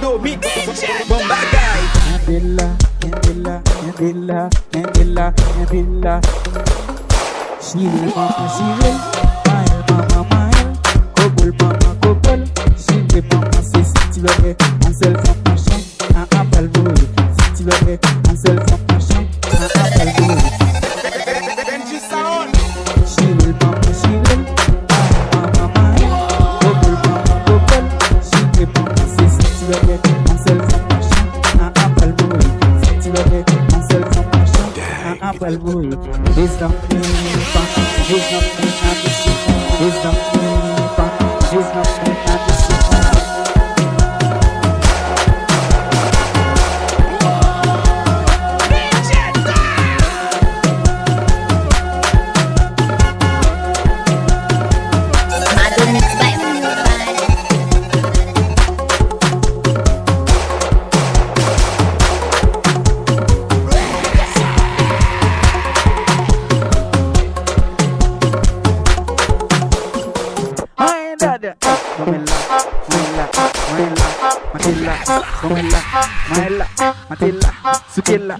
do mix. Bombagay. Candela. Chirel, mama, Chirel. Mile. Cobble, mama, cobble. Chirel, mama, c'est si tu veux un seul from machin, un appel boule. Si tu veux un seul from machin, un appel boule. Chirel, mama, Chirel. Mama, cobble, mama, cobble. Chirel, mama, c'est si tu veux un seul from machin, un appel boule. Si tu veux un seul from machin, un appel boule. It's not me, it's not me, it's not me, it's not me, Matilla, Sukilla,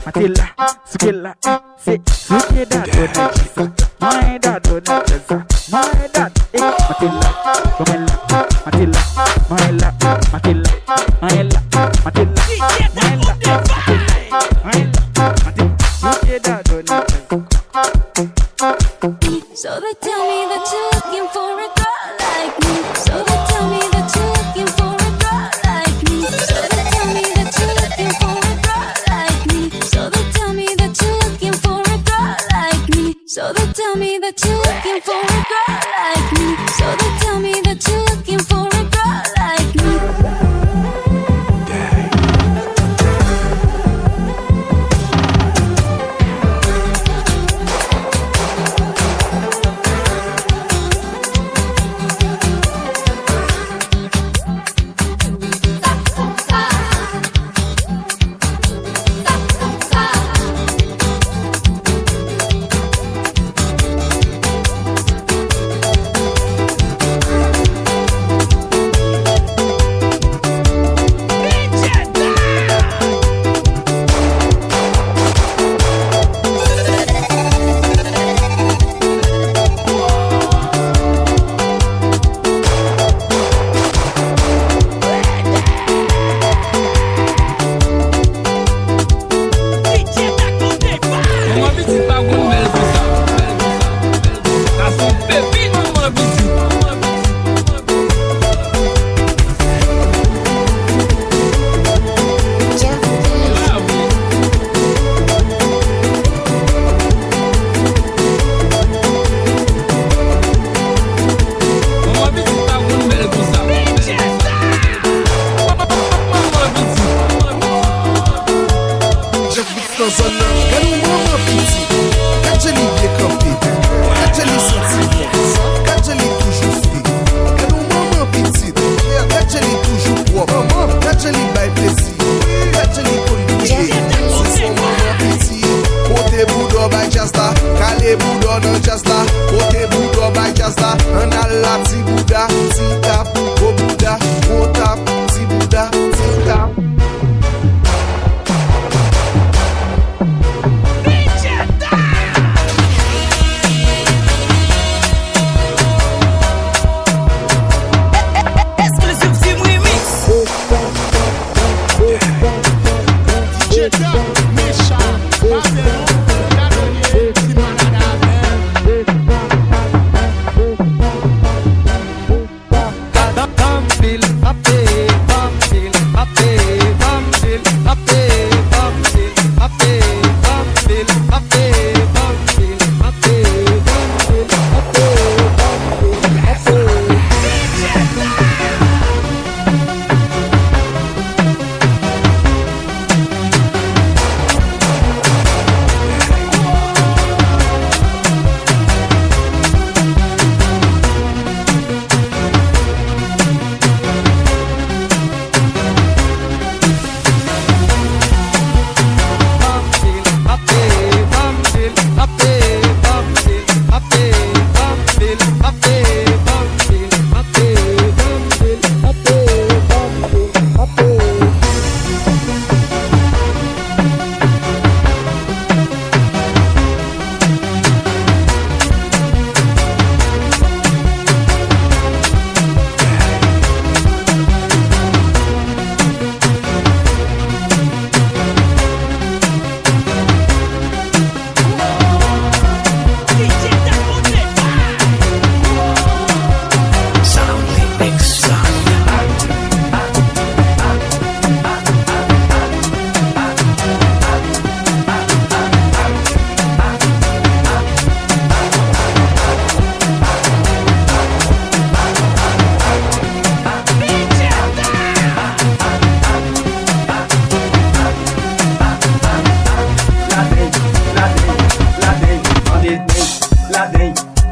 Matilla, Sukilla, say, Suki that donut, my dad donut, my dad, Matilla, Matilla, Matilla, Suki that donut. So they tell me that you're looking for a girl like me. So they tell me that you're looking for a girl like me. So they tell me that you're looking for a girl like me. So they tell me that you're looking for a girl like me. So they tell me that you're looking for a girl like me. So they tell me that you're looking for a girl like me.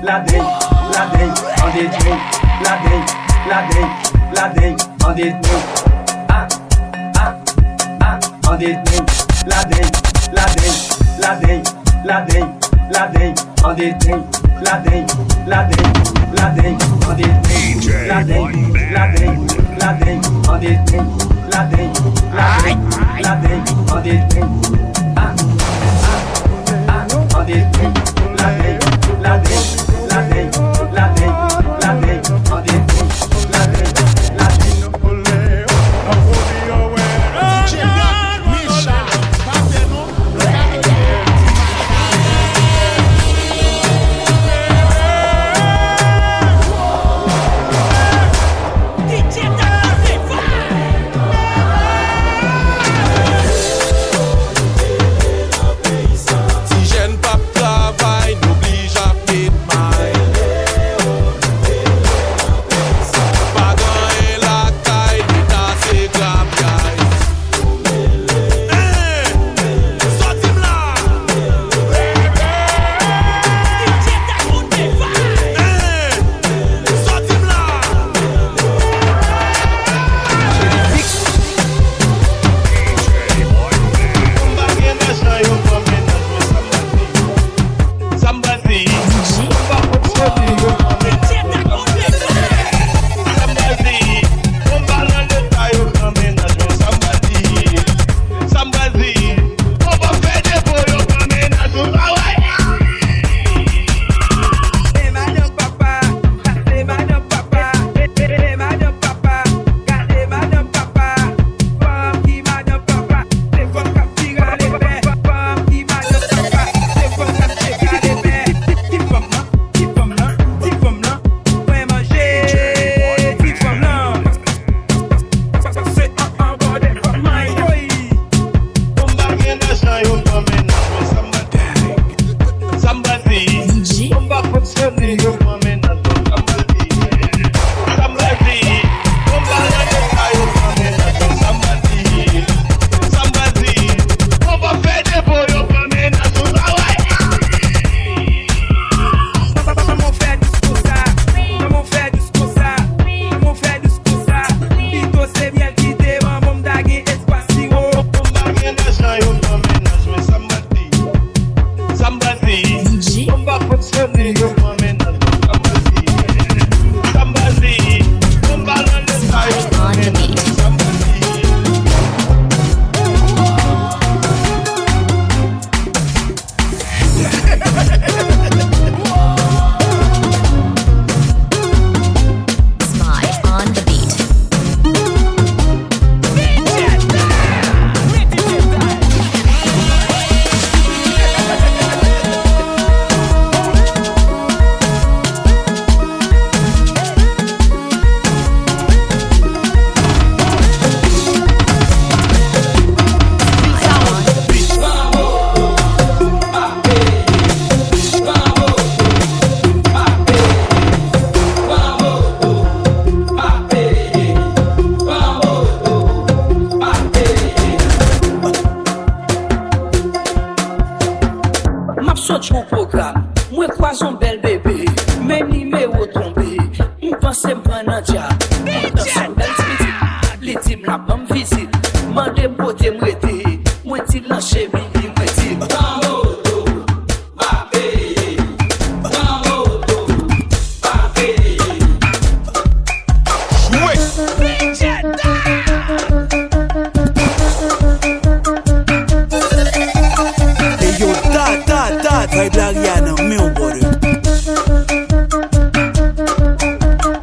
la day, on the drink, la day, on the drink. On the drink, la day, on the drink, la day, on the drink, la day, on the drink, on the drink, on the drink, on the drink,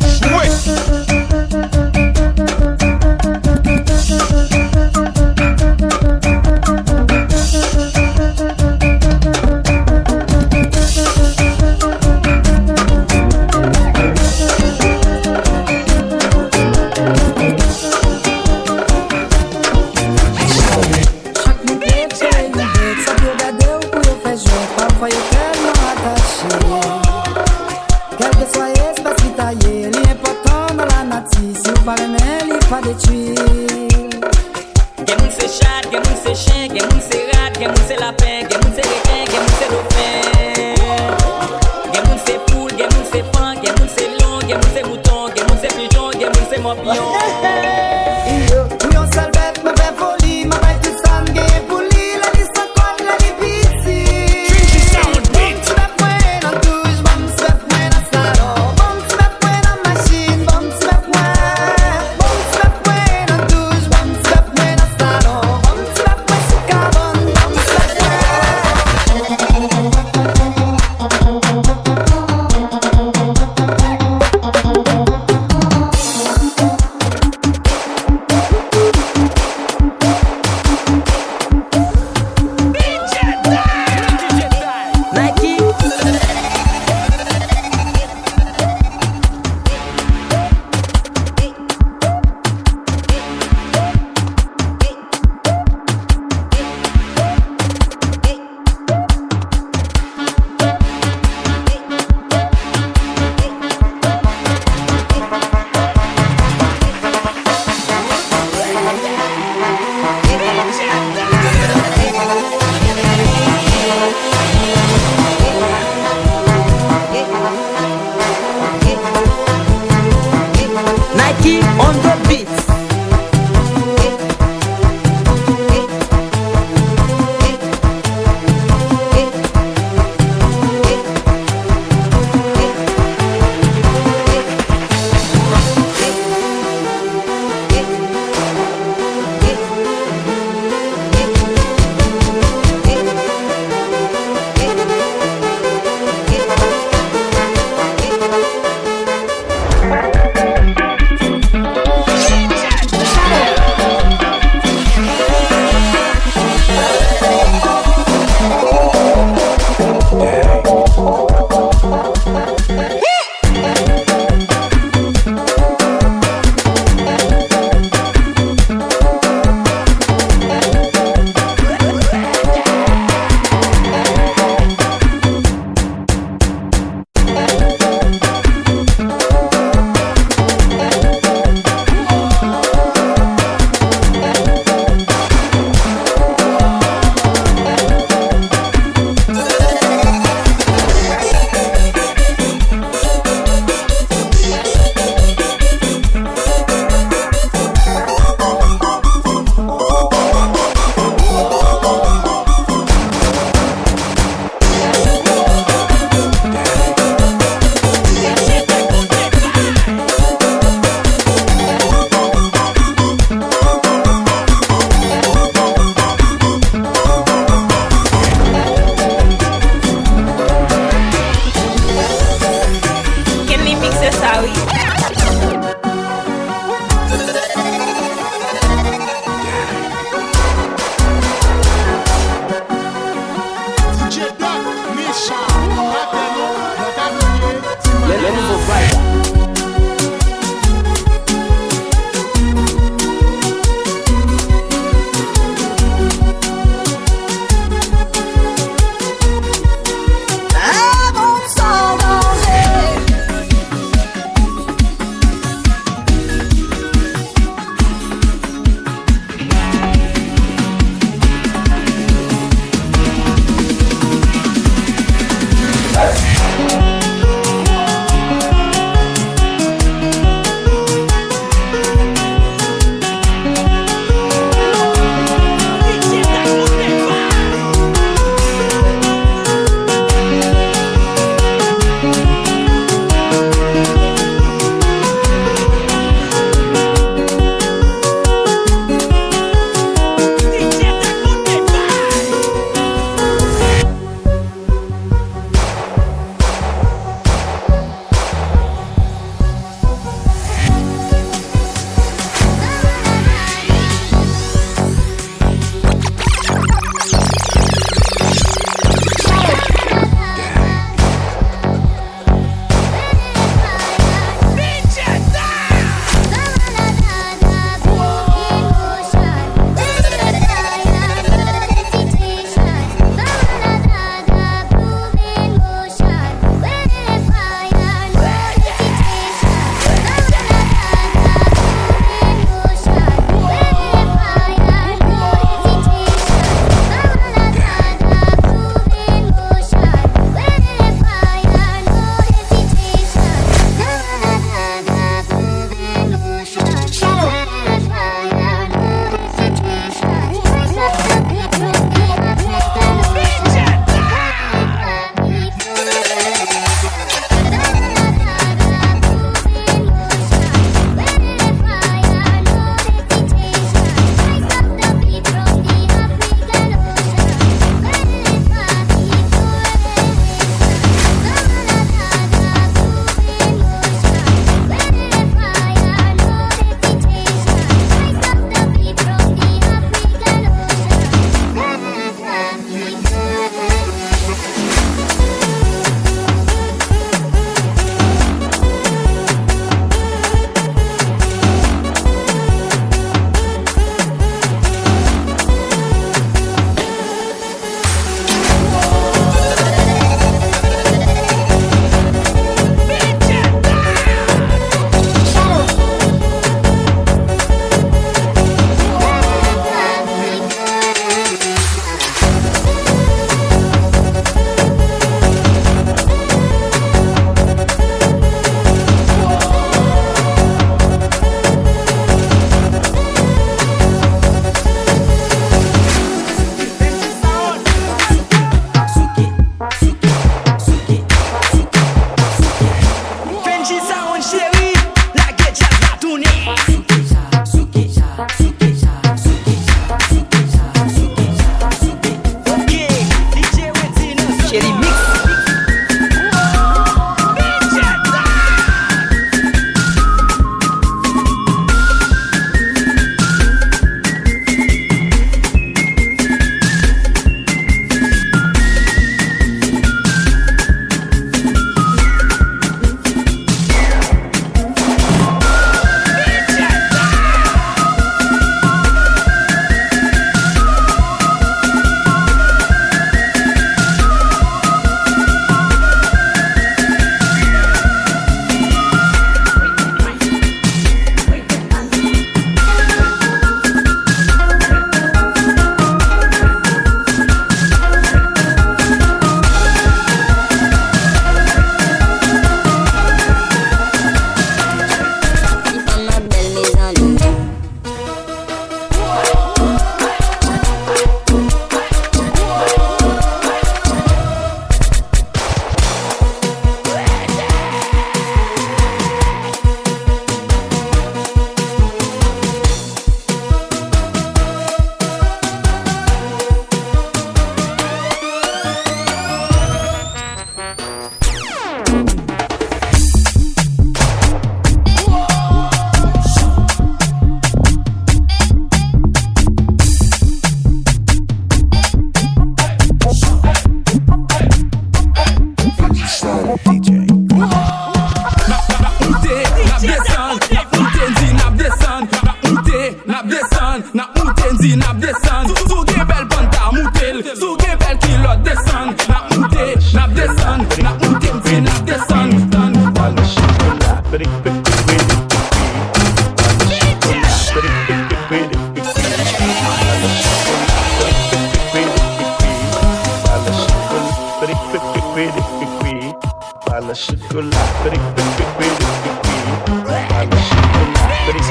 Switch. Mikey on the beats.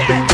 chocolate,